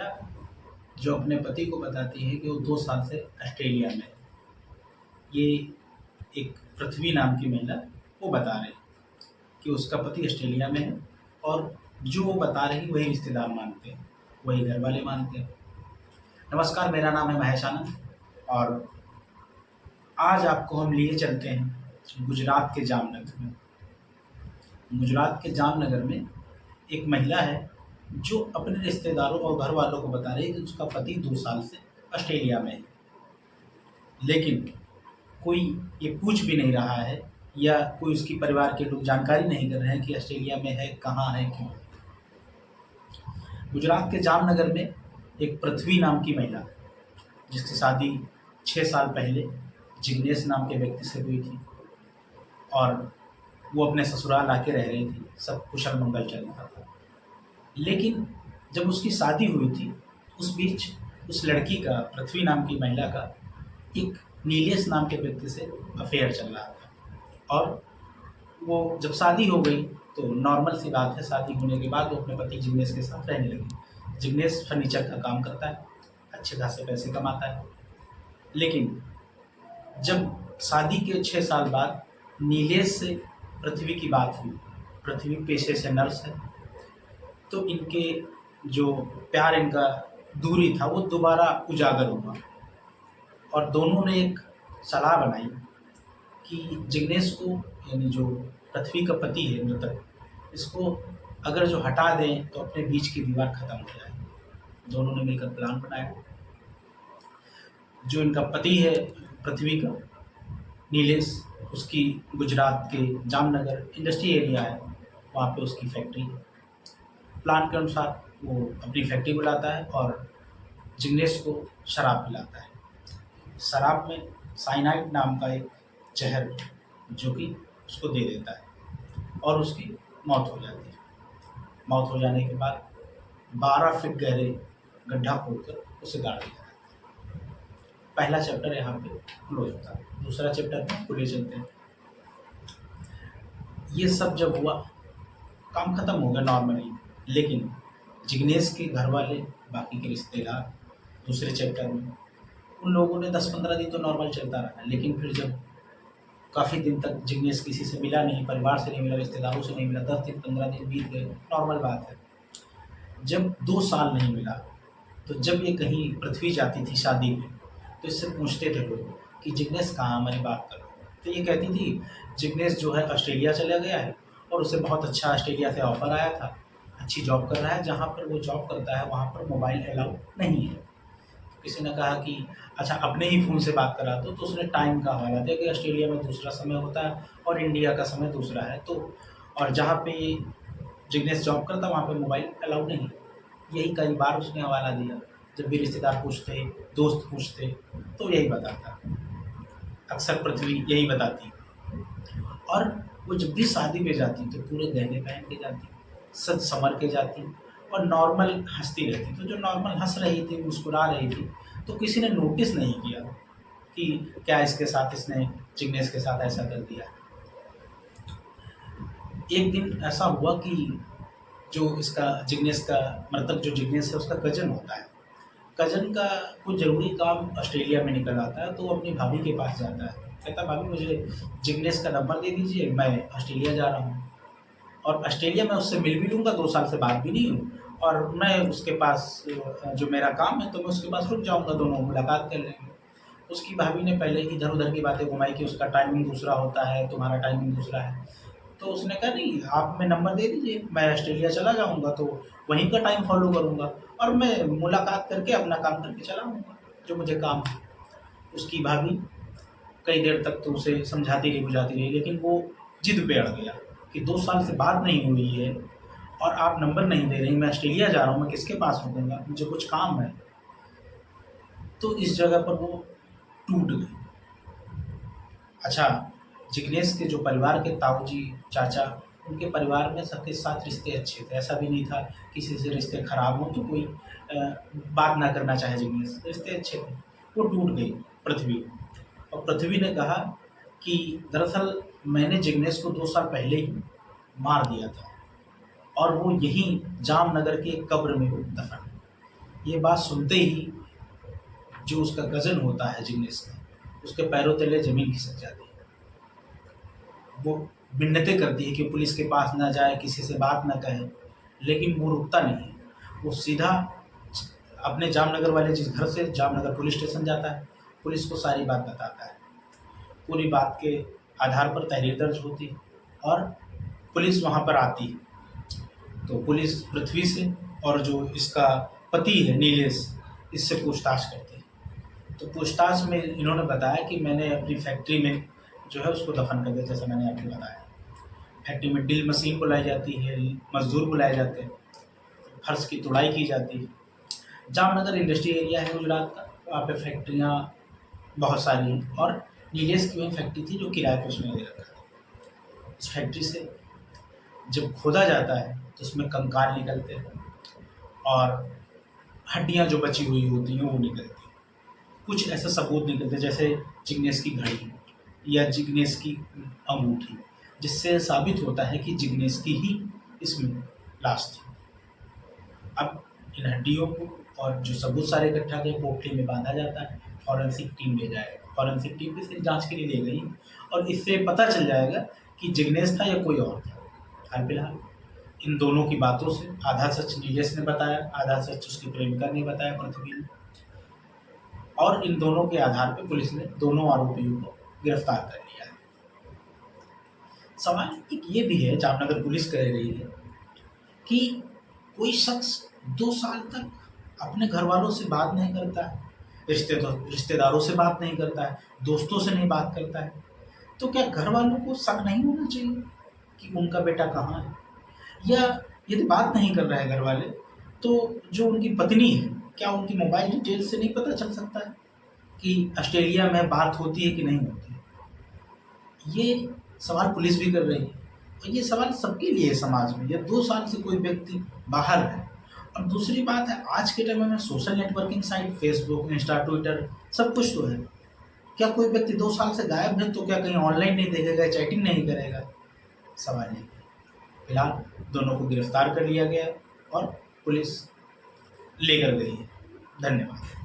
महिला जो अपने पति को बताती है कि वो 2 साल से ऑस्ट्रेलिया में है। ये एक पृथ्वी नाम की महिला वो बता रही कि उसका पति ऑस्ट्रेलिया में है और जो वो बता रही वही रिश्तेदार मानते हैं, वही घर वाले मानते हैं। नमस्कार, मेरा नाम है महेश आनंद और आज आपको हम लिए चलते हैं गुजरात के जामनगर में। गुजरात के जामनगर में एक महिला है जो अपने रिश्तेदारों और घर वालों को बता रही है कि उसका पति 2 साल से ऑस्ट्रेलिया में है, लेकिन कोई ये पूछ भी नहीं रहा है या कोई उसकी परिवार के लोग जानकारी नहीं कर रहे हैं कि ऑस्ट्रेलिया में है, कहाँ है, क्यों। गुजरात के जामनगर में एक पृथ्वी नाम की महिला जिसकी शादी 6 साल पहले जिग्नेश नाम के व्यक्ति से हुई थी और वो अपने ससुराल आके रह रही थी, सब कुशल मंगल चल रहा था। लेकिन जब उसकी शादी हुई थी उस बीच उस लड़की का, पृथ्वी नाम की महिला का, एक नीलेश नाम के व्यक्ति से अफेयर चल रहा था। और वो जब शादी हो गई तो नॉर्मल सी बात है, शादी होने के बाद वो अपने पति जिग्नेश के साथ रहने लगी। जिग्नेश फर्नीचर का काम करता है, अच्छे खासे पैसे कमाता है। लेकिन जब शादी के 6 साल बाद नीलेश से पृथ्वी की बात हुई, पृथ्वी पेशे से नर्स है, तो इनके जो प्यार, इनका दूरी था वो दोबारा उजागर हुआ और दोनों ने एक सलाह बनाई कि जिग्नेश को, यानी जो पृथ्वी का पति है मृतक, इसको अगर जो हटा दें तो अपने बीच की दीवार खत्म हो जाए। दोनों ने मिलकर प्लान बनाया। जो इनका पति है पृथ्वी का, नीलेश, उसकी गुजरात के जामनगर इंडस्ट्री एरिया है, वहाँ पे उसकी फैक्ट्री है। प्लान के अनुसार वो अपनी फैक्ट्री बुलाता है और जिग्नेश को शराब पिलाता है। शराब में साइनाइड नाम का एक जहर जो कि उसको दे देता है और उसकी मौत हो जाती है। मौत हो जाने के बाद 12 फीट गहरे गड्ढा खोदकर उसे गाड़ दिया जाता है। पहला चैप्टर यहाँ पे क्लोज होता है। दूसरा चैप्टर में पूरे चलते हैं। ये सब जब हुआ, काम खत्म हो गया नॉर्मली, लेकिन जिग्नेश के घर वाले, बाकी के रिश्तेदार, दूसरे चैप्टर में उन लोगों ने 10-15 दिन तो नॉर्मल चलता रहा। लेकिन फिर जब काफ़ी दिन तक जिग्नेश किसी से मिला नहीं, परिवार से नहीं मिला, रिश्तेदारों से नहीं मिला, 10 दिन 15 दिन बीत गए, नॉर्मल बात है। जब 2 साल नहीं मिला तो जब ये कहीं पृथ्वी जाती थी शादी में तो इससे पूछते थे लोग कि जिग्नेश कहाँ, हमारी बात करो। तो ये कहती थी जिग्नेश जो है ऑस्ट्रेलिया चला गया है और उसे बहुत अच्छा ऑस्ट्रेलिया से ऑफ़र आया था, अच्छी जॉब कर रहा है, जहाँ पर वो जॉब करता है वहाँ पर मोबाइल अलाउ नहीं है। किसी ने कहा कि अच्छा अपने ही फ़ोन से बात करा तो उसने टाइम का हवाला दिया कि ऑस्ट्रेलिया में दूसरा समय होता है और इंडिया का समय दूसरा है, तो और जहाँ पे जिग्नेश जॉब करता वहाँ पे मोबाइल अलाउ नहीं। यही कई बार उसने हवाला दिया। जब भी रिश्तेदार पूछते, दोस्त पूछते तो यही बताता, अक्सर पृथ्वी यही बताती। और वो जब भी शादी पे जाती तो पूरे गहने पहन के जाती, सज संवर के जाती और नॉर्मल हंसती रहती। तो जो नॉर्मल हंस रही थी, मुस्कुरा रही थी, तो किसी ने नोटिस नहीं किया कि क्या इसके साथ, इसने जिग्नेश के साथ ऐसा कर दिया। एक दिन ऐसा हुआ कि जो इसका जिग्नेश का, मृतक जो जिग्नेश है उसका कजन होता है, कजन का कोई ज़रूरी काम ऑस्ट्रेलिया में निकल आता है तो वो अपनी भाभी के पास जाता है। कहता है भाभी मुझे जिग्नेश का नंबर दे दीजिए, मैं ऑस्ट्रेलिया जा रहा हूँ और ऑस्ट्रेलिया में उससे मिल भी लूँगा, 2 साल से बात भी नहीं हुई, और मैं उसके पास जो मेरा काम है तो मैं उसके पास रुक जाऊँगा, दोनों मुलाकात कर लेंगे। उसकी भाभी ने पहले इधर उधर की बातें घुमाई कि उसका टाइमिंग दूसरा होता है, तुम्हारा टाइमिंग दूसरा है। तो उसने कहा नहीं, आप हमें नंबर दे दीजिए, मैं ऑस्ट्रेलिया चला जाऊँगा तो वहीं का टाइम फॉलो करूँगा और मैं मुलाकात करके अपना काम करके चला आऊँगा, जो मुझे काम है। उसकी भाभी कई देर तक तो उसे समझाती रही, बुझाती रही, लेकिन वो जिद पे अड़ गया कि 2 साल से बात नहीं हुई है और आप नंबर नहीं दे रही, मैं ऑस्ट्रेलिया जा रहा हूँ, मैं किसके पास रुकूँगा, मुझे कुछ काम है। तो इस जगह पर वो टूट गई। अच्छा, जिग्नेश के जो परिवार के ताऊजी, चाचा, उनके परिवार में सबके साथ रिश्ते अच्छे थे। ऐसा भी नहीं था किसी से रिश्ते ख़राब हों तो कोई बात ना करना चाहे जिग्नेश, रिश्ते अच्छे थे। वो टूट गई पृथ्वी, और पृथ्वी ने कहा कि दरअसल मैंने जिग्नेश को 2 साल पहले ही मार दिया था और वो यहीं जामनगर की एक कब्र में दफन है। ये बात सुनते ही जो उसका कज़न होता है जिग्नेश का, उसके पैरों तले ज़मीन खिसक जाती है। वो मिन्नतें करती है कि पुलिस के पास ना जाए, किसी से बात ना कहे, लेकिन वो रुकता नहीं है। वो सीधा अपने जामनगर वाले जिस घर से जामनगर पुलिस स्टेशन जाता है, पुलिस को सारी बात बताता है। पूरी बात के आधार पर तहरीर दर्ज होती है और पुलिस वहाँ पर आती है। तो पुलिस पृथ्वी से और जो इसका पति है नीलेश, इससे पूछताछ करती है। तो पूछताछ में इन्होंने बताया कि मैंने अपनी फैक्ट्री में जो है उसको दफन कर दिया, जैसा मैंने आपको बताया। फैक्ट्री में ड्रिल मशीन बुलाई जाती है, मजदूर बुलाए जाते हैं, फर्श की तुड़ाई की जाती है। जामनगर इंडस्ट्री एरिया है गुजरात का, वहाँ पे फैक्ट्रियाँ बहुत सारी हैं और नीलेश की वही फैक्ट्री थी जो किराए पर उसने ले रखा था। उस फैक्ट्री से जब खोदा जाता है तो उसमें कंकाल निकलते हैं और हड्डियाँ जो बची हुई होती हैं वो निकलती हैं। कुछ ऐसे सबूत निकलते हैं जैसे जिग्नेश की घड़ी या जिग्नेश की अंगूठी, जिससे साबित होता है कि जिग्नेश की ही इसमें लाश थी। अब इन हड्डियों को और जो सबूत सारे इकट्ठा किए पोटली में बांधा जाता है, फॉरेंसिक टीम ले जाएगा। फॉरेंसिक टीम भी फिर जांच के लिए ले गई और इससे पता चल जाएगा कि जिग्नेश था या कोई और था। हाल फिलहाल इन दोनों की बातों से आधा सच नीलेश ने बताया, आधा सच उसकी प्रेमिका ने बताया पृथ्वी ने, और इन दोनों के आधार पर पुलिस ने दोनों आरोपियों को गिरफ्तार कर लिया है। सवाल एक ये भी है, जामनगर पुलिस कह रही है कि कोई शख्स 2 साल तक अपने घर वालों से बात नहीं करता है, रिश्तेदारों से बात नहीं करता है, दोस्तों से नहीं बात करता है, तो क्या घर वालों को शक नहीं होना चाहिए कि उनका बेटा कहाँ है? या यदि बात नहीं कर रहे हैं घर वाले, तो जो उनकी पत्नी है, क्या उनकी मोबाइल डिटेल से नहीं पता चल सकता है कि ऑस्ट्रेलिया में बात होती है कि नहीं होती है? ये सवाल पुलिस भी कर रही है और ये सवाल सबके लिए है समाज में। या 2 साल से कोई व्यक्ति बाहर है, और दूसरी बात है आज के टाइम में social networking site Facebook, Insta, Twitter सब कुछ तो है। क्या कोई व्यक्ति 2 साल से गायब है तो क्या कहीं ऑनलाइन नहीं देखेगा, चैटिंग नहीं करेगा? सवाल नहीं। फिलहाल दोनों को गिरफ्तार कर लिया गया और पुलिस लेकर गई है। धन्यवाद।